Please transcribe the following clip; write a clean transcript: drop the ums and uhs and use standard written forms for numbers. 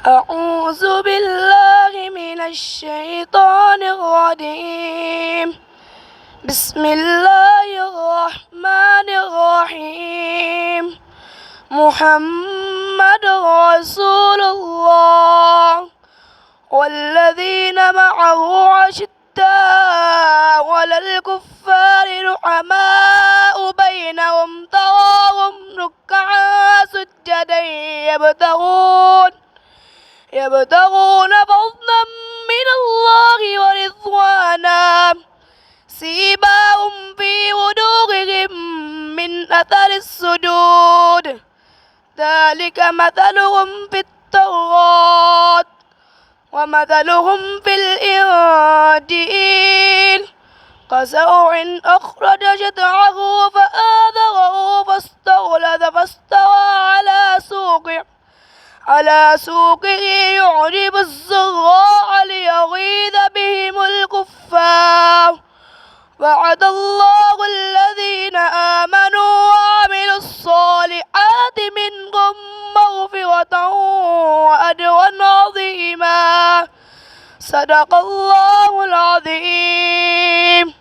أعوذ بالله من الشيطان الرجيم. بسم الله الرحمن الرحيم. محمد رسول الله والذين معه أشداء على الكفار رحماء بينهم تراهم ركعا سجدا يبتغون فضلا من الله ورضوانا سيماهم في وجوههم من أثر السجود ذلك مثلهم في التوراة ومثلهم في الإنجيل كزرع أخرج شطأه فآزره فاستغلظ فاستوى على سوقه يعجب الزراع ليغيظ بهم الكفار. وعد الله الذين آمنوا وعملوا الصالحات منهم مغفرة وأجرا عظيما. صدق الله العظيم.